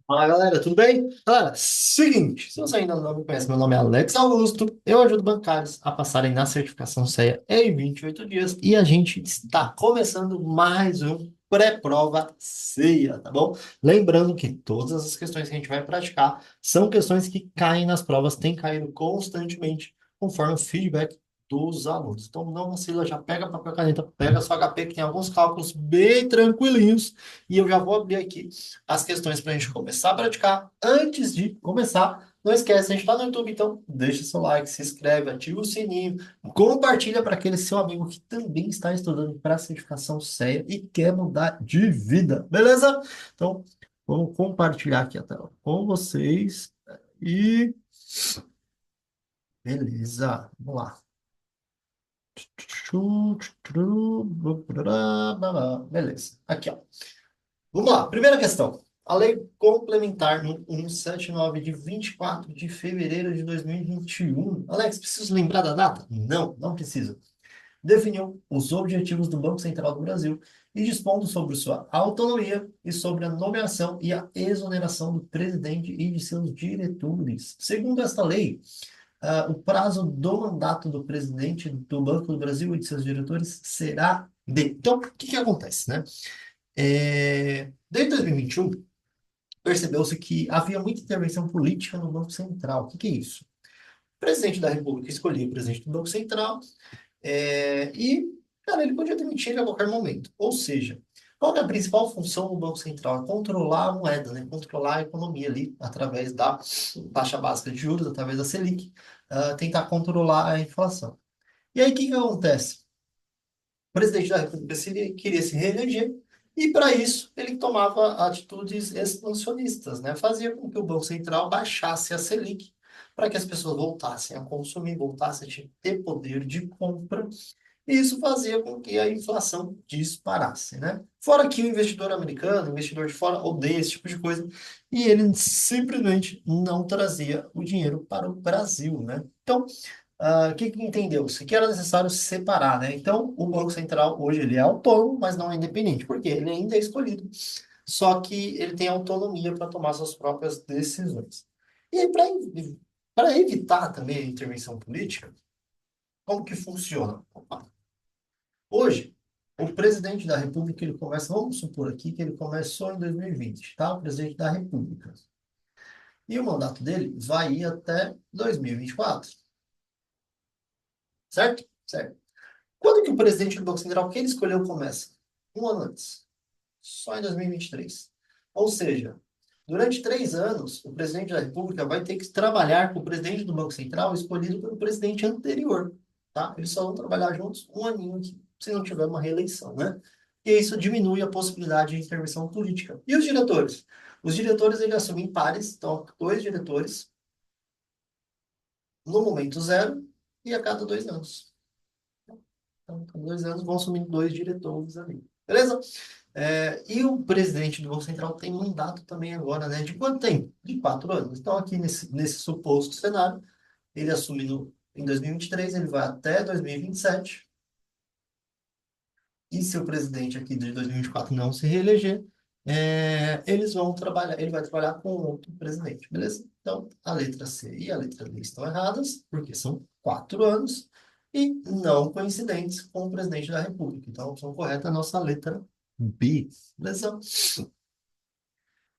Fala galera, tudo bem? Galera, seguinte, se você ainda não me conhece, meu nome é Alex Augusto, eu ajudo bancários a passarem na certificação CEA em 28 dias e a gente está começando mais um pré-prova CEA, tá bom? Lembrando que todas as questões que a gente vai praticar são questões que caem nas provas, têm caído constantemente conforme o feedback dos alunos. Então não vacila, já pega papel e caneta, pega sua HP que tem alguns cálculos bem tranquilinhos e eu já vou abrir aqui as questões para a gente começar a praticar. Antes de começar, não esquece, a gente está no YouTube, então deixa seu like, se inscreve, ativa o sininho, compartilha para aquele seu amigo que também está estudando para a certificação CEA e quer mudar de vida, beleza? Então, vamos compartilhar aqui a tela com vocês e beleza, vamos lá. Beleza, aqui ó. Vamos lá, primeira questão. A Lei Complementar no 179 de 24 de fevereiro de 2021. Alex, preciso lembrar da data? Não, não precisa. Definiu os objetivos do Banco Central do Brasil e dispondo sobre sua autonomia e sobre a nomeação e a exoneração do presidente e de seus diretores. Segundo esta lei, o prazo do mandato do presidente do Banco do Brasil e de seus diretores será de. Então, o que que acontece, né? Desde 2021, percebeu-se que havia muita intervenção política no Banco Central. O que que é isso? O presidente da República escolhia o presidente do Banco Central e, cara, ele podia demitir ele a qualquer momento. Ou seja, qual que é a principal função do Banco Central? É controlar a moeda, né? Controlar a economia ali através da taxa básica de juros, através da Selic, tentar controlar a inflação. E aí, o que que acontece? O presidente da República queria se reeleger e, para isso, ele tomava atitudes expansionistas, né? Fazia com que o Banco Central baixasse a Selic para que as pessoas voltassem a consumir, voltassem a ter poder de compra, e isso fazia com que a inflação disparasse, né? Fora que o investidor americano, o investidor de fora, odeia esse tipo de coisa, e ele simplesmente não trazia o dinheiro para o Brasil, né? Então, o que que entendeu-se? Que era necessário separar, né? Então, o Banco Central hoje ele é autônomo, mas não é independente, porque ele ainda é escolhido, só que ele tem autonomia para tomar suas próprias decisões. E aí, para evitar também a intervenção política, como que funciona? Hoje, o presidente da República, ele começa, vamos supor aqui que ele começou em 2020, tá? O presidente da República. E o mandato dele vai ir até 2024, certo? Certo. Quando que o presidente do Banco Central que ele escolheu começa? Um ano antes. Só em 2023. Ou seja, durante 3 anos, o presidente da República vai ter que trabalhar com o presidente do Banco Central escolhido pelo presidente anterior, tá? Eles só vão trabalhar juntos um aninho aqui, se não tiver uma reeleição, né? E isso diminui a possibilidade de intervenção política. E os diretores? Os diretores, eles assumem pares, então, dois diretores no momento zero e a cada 2 anos. Então, cada 2 anos vão assumindo dois diretores ali. Beleza? E o presidente do Banco Central tem mandato também agora, né? De quanto tempo? De 4 anos. Então, aqui nesse suposto cenário, ele assume em 2023, ele vai até 2027. E se o presidente aqui de 2024 não se reeleger, eles vão trabalhar, ele vai trabalhar com outro presidente, beleza? Então, a letra C e a letra D estão erradas, porque são 4 anos e não coincidentes com o presidente da República. Então, a opção correta é a nossa letra B, beleza?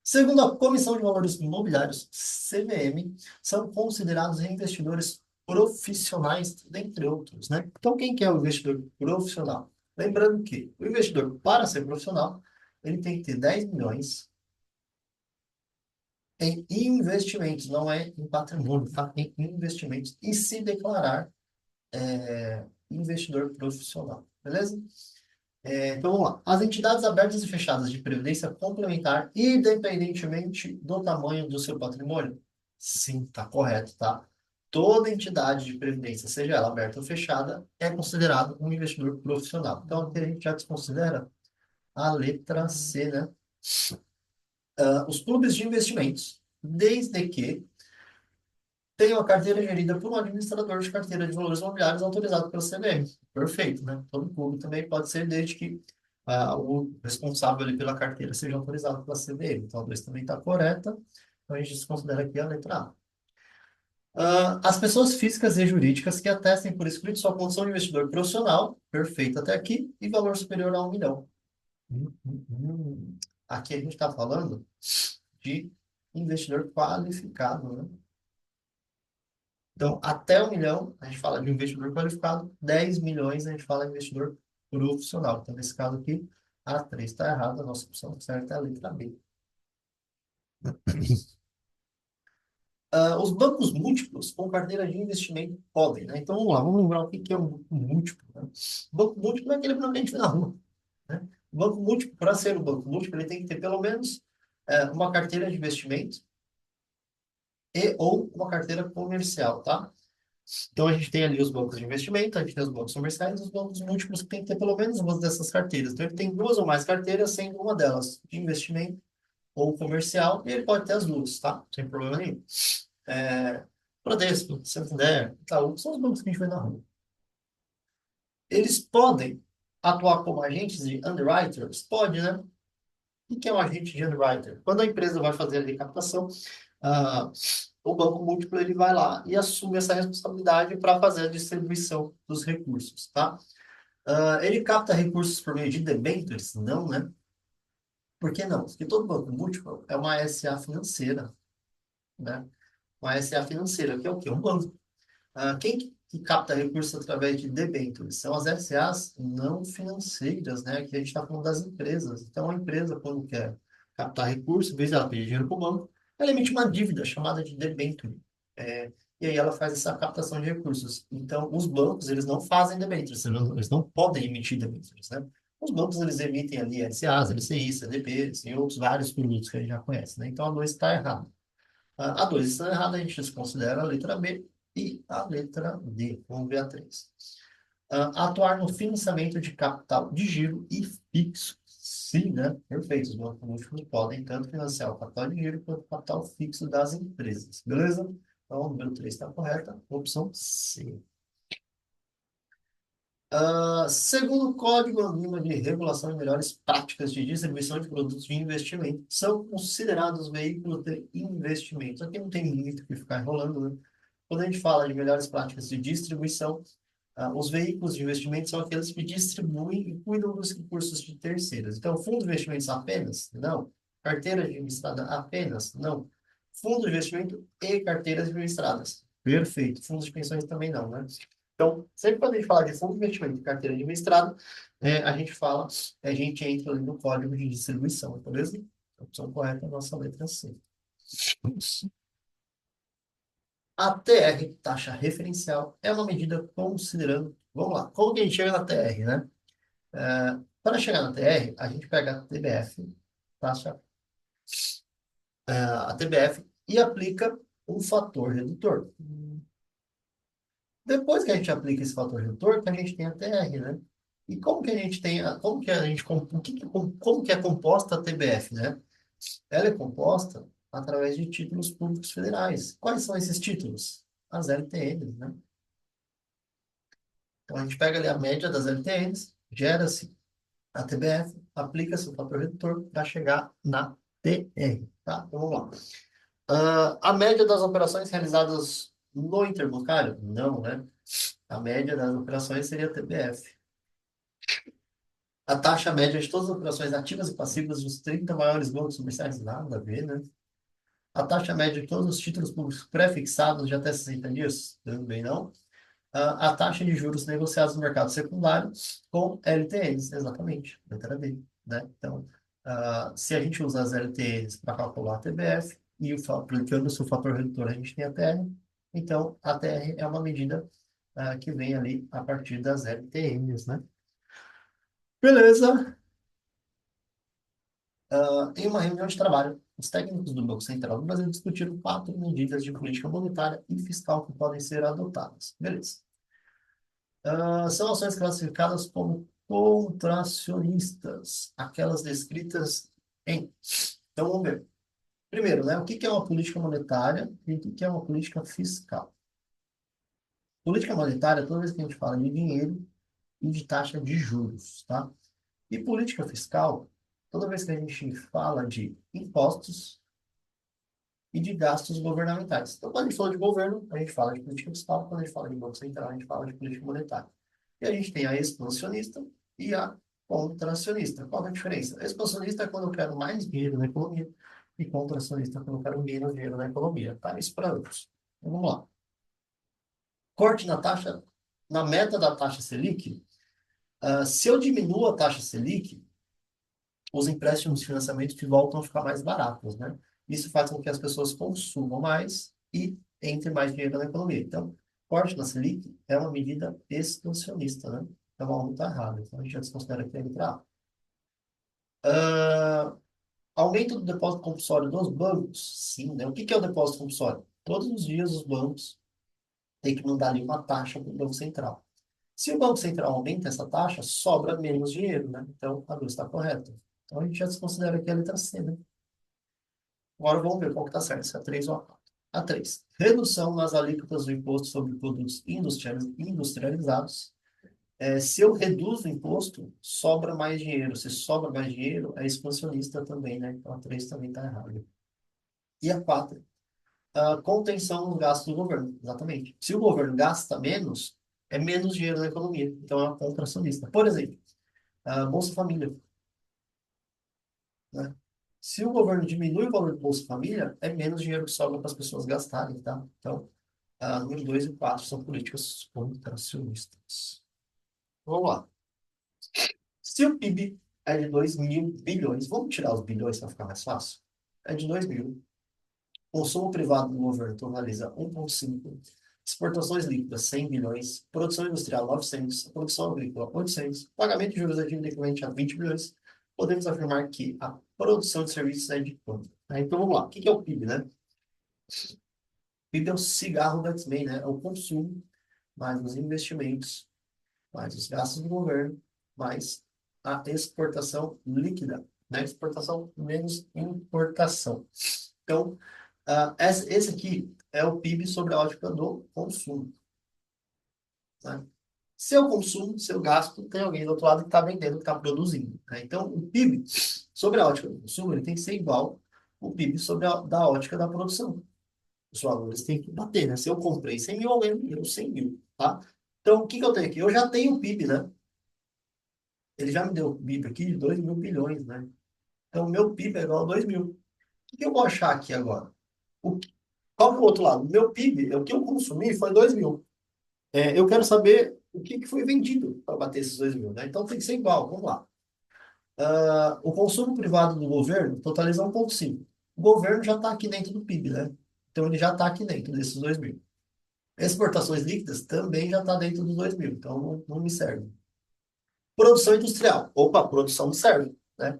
Segundo a Comissão de Valores Imobiliários, CVM, são considerados investidores profissionais, dentre outros, né? Então, quem que é o investidor profissional? Lembrando que o investidor, para ser profissional, ele tem que ter 10 milhões em investimentos, não é em patrimônio, tá? Em investimentos e se declarar investidor profissional, beleza? Então, vamos lá. As entidades abertas e fechadas de previdência complementar, independentemente do tamanho do seu patrimônio? Sim, tá correto, tá? Toda entidade de previdência, seja ela aberta ou fechada, é considerado um investidor profissional. Então, aqui a gente já desconsidera a letra C, né? Os clubes de investimentos, desde que tenham a carteira gerida por um administrador de carteira de valores imobiliários autorizado pelo CVM. Perfeito, né? Todo clube também pode ser, desde que o responsável ali pela carteira seja autorizado pela CVM. Então, a 2 também está correta. Então, a gente desconsidera aqui a letra A. As pessoas físicas e jurídicas que atestem por escrito sua condição de investidor profissional, perfeito até aqui, e valor superior a 1 milhão. Aqui a gente está falando de investidor qualificado, né? Então, até 1 milhão, a gente fala de investidor qualificado, 10 milhões a gente fala de investidor profissional. Então, nesse caso aqui, a 3 está errada, a nossa opção certa é a letra B. Os bancos múltiplos com carteira de investimento podem, né? Então, vamos lá, vamos lembrar o que que é um banco múltiplo, né? Banco múltiplo é aquele banco que a gente vê na rua, né? O banco múltiplo, para ser um banco múltiplo, ele tem que ter pelo menos uma carteira de investimento e ou uma carteira comercial, tá? Então, a gente tem ali os bancos de investimento, a gente tem os bancos comerciais e os bancos múltiplos que tem que ter pelo menos uma dessas carteiras. Então, ele tem duas ou mais carteiras, sendo uma delas de investimento ou comercial, e ele pode ter as duas, tá? Sem problema nenhum. Bradesco, Santander, Itaú, são os bancos que a gente vê na rua. Eles podem atuar como agentes de underwriters? Pode, né? O que é um agente de underwriter? Quando a empresa vai fazer a captação, ah, o banco múltiplo ele vai lá e assume essa responsabilidade para fazer a distribuição dos recursos, tá? Ele capta recursos por meio de debêntures? Não, né? Por que não? Porque todo banco múltiplo é uma SA financeira, né? Uma SA financeira, que é o quê? Um banco. Quem que capta recursos através de debêntures? São as SAs não financeiras, né? Aqui a gente está falando das empresas. Então, a empresa, quando quer captar recursos, em vez de ela pedir dinheiro para o banco, ela emite uma dívida chamada de debênture. E aí ela faz essa captação de recursos. Então, os bancos, eles não fazem debêntures, eles não podem emitir debêntures, né? Os bancos, eles emitem ali SAs, LCIs, CDBs e outros vários produtos que a gente já conhece, né? Então, a 2 está errada. A 2 está errada, a gente desconsidera a letra B e a letra D. Vamos ver a 3. Atuar no financiamento de capital de giro e fixo. Sim, né? Perfeito. Os bancos múltiplos podem tanto financiar o capital de giro quanto o capital fixo das empresas. Beleza? Então, o número 3 está correta. Opção C. Segundo o Código Anônimo de Regulação de Melhores Práticas de Distribuição de Produtos de Investimento, são considerados veículos de investimento. Aqui não tem muito o que ficar enrolando, né? Quando a gente fala de melhores práticas de distribuição, os veículos de investimento são aqueles que distribuem e cuidam dos recursos de terceiros. Então, fundo de investimentos apenas? Não. Carteira administrada apenas? Não. Fundo de investimento e carteiras administradas. Perfeito. Fundos de pensões também não, né? Então, sempre quando a gente fala de fundo de investimento e carteira administrada, a gente fala, a gente entra ali no código de distribuição, beleza? A opção correta é a nossa letra C. A TR, taxa referencial, é uma medida considerando. Vamos lá, como que a gente chega na TR, né? Para chegar na TR, a gente pega a TBF, taxa, a TBF, e aplica um fator redutor. Depois que a gente aplica esse fator redutor, que a gente tem a TR, né? E como que a gente tem, como que a gente, como que é composta a TBF, né? Ela é composta através de títulos públicos federais. Quais são esses títulos? As LTNs, né? Então, a gente pega ali a média das LTNs, gera-se a TBF, aplica-se o fator redutor para chegar na TR, tá? Então, vamos lá. A média das operações realizadas no interbancário? Não, né? A média das operações seria a TBF. A taxa média de todas as operações ativas e passivas dos 30 maiores bancos comerciais? Nada a ver, né? A taxa média de todos os títulos públicos pré-fixados de até 60 dias? Também não. A taxa de juros negociados no mercado secundário com LTNs, exatamente, letra B, né? Então, se a gente usar as LTNs para calcular a TBF e aplicando-se o fator redutor, a gente tem a TR, então a TR é uma medida que vem ali a partir das LTNs, né? Beleza. Em uma reunião de trabalho, os técnicos do Banco Central do Brasil discutiram 4 medidas de política monetária e fiscal que podem ser adotadas. Beleza. São ações classificadas como contracionistas, aquelas descritas em. Então, vamos ver. Primeiro, né, o que que é uma política monetária e o que que é uma política fiscal? Política monetária, toda vez que a gente fala de dinheiro e de taxa de juros, tá? E política fiscal, toda vez que a gente fala de impostos e de gastos governamentais. Então, quando a gente fala de governo, a gente fala de política fiscal, quando a gente fala de Banco Central, a gente fala de política monetária. E a gente tem a expansionista e a contracionista. Qual é a diferença? A expansionista é quando eu quero mais dinheiro na economia e contracionista é quando eu quero menos dinheiro na economia. Tá? Isso para ambos. Então, vamos lá. Corte na taxa, na meta da taxa Selic. Se eu diminuo a taxa Selic, os empréstimos de financiamento que voltam a ficar mais baratos, né? Isso faz com que as pessoas consumam mais e entre mais dinheiro na economia. Então, corte na Selic é uma medida expansionista, né? É uma luta errada. Então, a gente já desconsidera que é a letra A. Aumento do depósito compulsório dos bancos? Sim, né? O que que é o depósito compulsório? Todos os dias os bancos têm que mandar ali uma taxa para o Banco Central. Se o Banco Central aumenta essa taxa, sobra menos dinheiro, né? Então, a luz está correta. Então, a gente já desconsidera que a letra C, né? Agora vamos ver qual que está certo, se é a 3 ou a 4. A 3. Redução nas alíquotas do imposto sobre produtos industrializados. Se eu reduzo o imposto, sobra mais dinheiro. Se sobra mais dinheiro, é expansionista também, né? Então a 3 também está errada. E a 4. A contenção nos gastos do governo. Exatamente. Se o governo gasta menos, é menos dinheiro na economia. Então é uma contracionista. Por exemplo, a Bolsa Família, né? Se o governo diminui o valor do Bolsa Família, é menos dinheiro que sobra para as pessoas gastarem, tá? Então, número 2 e 4 são políticas contracionistas. Vamos lá. Se o PIB é de 2 mil bilhões, vamos tirar os bilhões para ficar mais fácil? É de 2 mil. Consumo privado do governo totaliza 1,5. Exportações líquidas, 100 bilhões. Produção industrial, 900. Produção agrícola, 800. Pagamento de juros da dívida equivalente a 20 bilhões. Podemos afirmar que a produção de serviços é de quanto? Então, vamos lá. O que é o PIB, né? O PIB é o cigarro do X-Men, né? É o consumo, mais os investimentos, mais os gastos do governo, mais a exportação líquida, né? Exportação menos importação. Então, esse aqui é o PIB sobre a ótica do consumo. Né? Se eu consumo, se eu gasto, tem alguém do outro lado que está vendendo, que está produzindo. Né? Então, o PIB sobre a ótica do consumo, ele tem que ser igual ao PIB sobre da ótica da produção. Os valores têm que bater, né? Se eu comprei 100 mil, alguém me deu 100 mil, tá? Então, o que que eu tenho aqui? Eu já tenho o PIB, né? Ele já me deu o PIB aqui de 2 mil bilhões, né? Então, o meu PIB é igual a 2 mil. O que que eu vou achar aqui agora? O, qual que é o outro lado? O meu PIB, o que eu consumi foi 2 mil. Eu quero saber o que que foi vendido para bater esses 2 mil, né? Então, tem que ser igual. Vamos lá. O consumo privado do governo totaliza 1,5. O governo já está aqui dentro do PIB, né? Então, ele já está aqui dentro desses 2 mil. Exportações líquidas também já está dentro dos 2 mil, então não me serve. Produção industrial. Opa, produção me serve, né?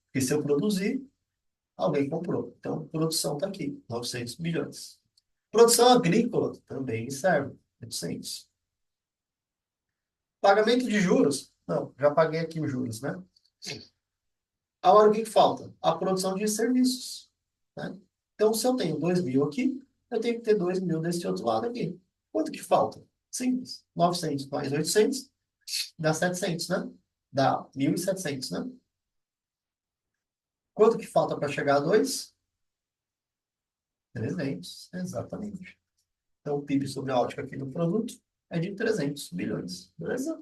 Porque se eu produzir, alguém comprou. Então, produção está aqui, 900 bilhões. Produção agrícola também me serve, 800. Pagamento de juros. Não, já paguei aqui os juros, né? Agora, o que que falta? A produção de serviços, né? Então, se eu tenho 2 mil aqui, eu tenho que ter 2 mil desse outro lado aqui. Quanto que falta? Simples. 900 mais 800 dá 700, né? Dá 1.700, né? Quanto que falta para chegar a 2? 300, exatamente. Então, o PIB sobre a ótica aqui do produto é de 300 bilhões. Beleza?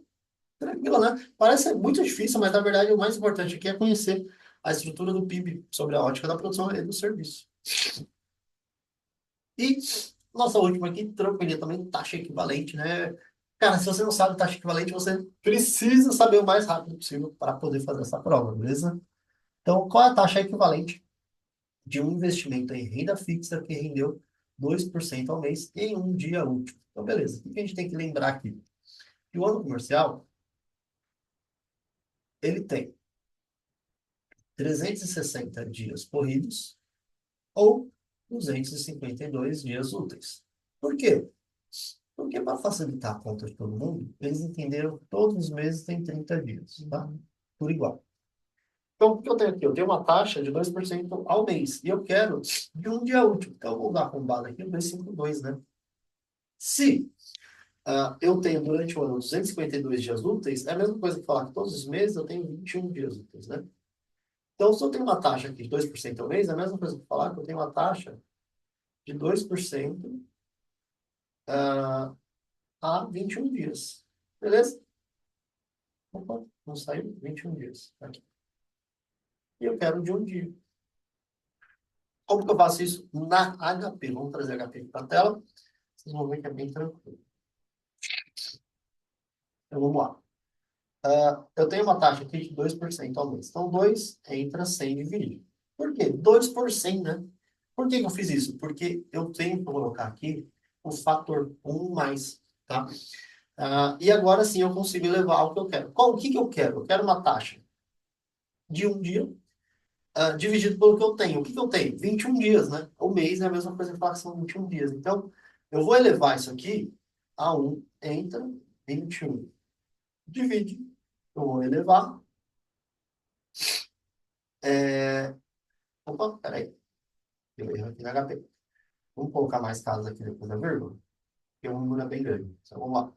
Tranquilo, né? Parece muito difícil, mas na verdade o mais importante aqui é conhecer a estrutura do PIB sobre a ótica da produção e do serviço. E nossa última aqui, tranquilinha também, taxa equivalente, né? Cara, se você não sabe taxa equivalente, você precisa saber o mais rápido possível para poder fazer essa prova, beleza? Então, qual é a taxa equivalente de um investimento em renda fixa que rendeu 2% ao mês em um dia útil? Então, beleza. O que a gente tem que lembrar aqui? Que o ano comercial, ele tem 360 dias corridos ou 252 dias úteis. Por quê? Porque para facilitar a conta de todo mundo, eles entenderam que todos os meses tem 30 dias, tá? Por igual. Então, o que eu tenho aqui? Eu tenho uma taxa de 2% ao mês. E eu quero de um dia útil. Então, eu vou dar com base aqui o 252, né? Se Eu tenho durante o ano 252 dias úteis, é a mesma coisa que falar que todos os meses eu tenho 21 dias úteis, né? Então, se eu tenho uma taxa aqui de 2% ao mês, é a mesma coisa que falar que eu tenho uma taxa de 2% a 21 dias. Beleza? Opa, não saiu? 21 dias. Aqui. E eu quero de um dia. Como que eu faço isso na HP? Vamos trazer HP aqui para a tela. Vocês vão ver que é bem tranquilo. Então, vamos lá. Eu tenho uma taxa aqui de 2% ao mês. Então, 2 entra 100 dividido. Por quê? 2 por 100, né? Por que que eu fiz isso? Porque eu tenho que colocar aqui o fator 1 mais, tá? E agora sim eu consigo elevar ao que eu quero. O que que eu quero? Eu quero uma taxa de um dia, dividido pelo que eu tenho. O que que eu tenho? 21 dias, né? O mês é a mesma coisa que falar que são 21 dias. Então, eu vou elevar isso aqui a 1 entra 21. Divide. Eu vou elevar. Opa, peraí. Deu erro aqui na HP. Vamos colocar mais casas aqui depois da vírgula, porque o número é bem grande. Então, vamos lá.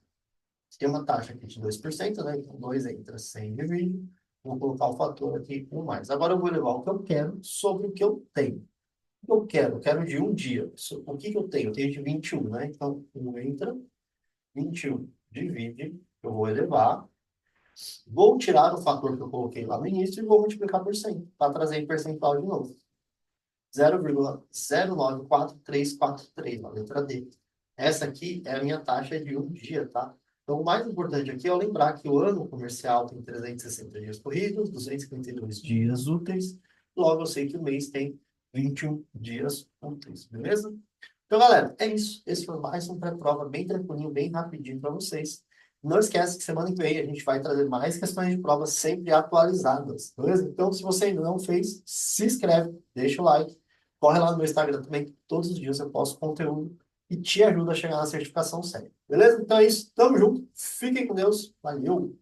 Tem uma taxa aqui de 2%, né? Então, 2 entra 100 divide. Vou colocar o fator aqui, 1 mais. Agora eu vou levar o que eu quero sobre o que eu tenho. O que eu quero? Eu quero de um dia. O que que eu tenho? Eu tenho de 21, né? Então, 1 entra, 21 divide. Eu vou elevar. Vou tirar o fator que eu coloquei lá no início e vou multiplicar por 100, para trazer em percentual de novo. 0,094343, a letra D. Essa aqui é a minha taxa de um dia, tá? Então, o mais importante aqui é lembrar que o ano comercial tem 360 dias corridos, 252 dias úteis, logo eu sei que o mês tem 21 dias úteis, beleza? Então, galera, é isso. Esse foi mais um pré-prova bem tranquilinho, bem rapidinho para vocês. Não esquece que semana que vem a gente vai trazer mais questões de prova sempre atualizadas, beleza? Então, se você ainda não fez, se inscreve, deixa o like, corre lá no meu Instagram também, que todos os dias eu posto conteúdo e te ajuda a chegar na certificação séria, beleza? Então é isso, tamo junto, fiquem com Deus, valeu!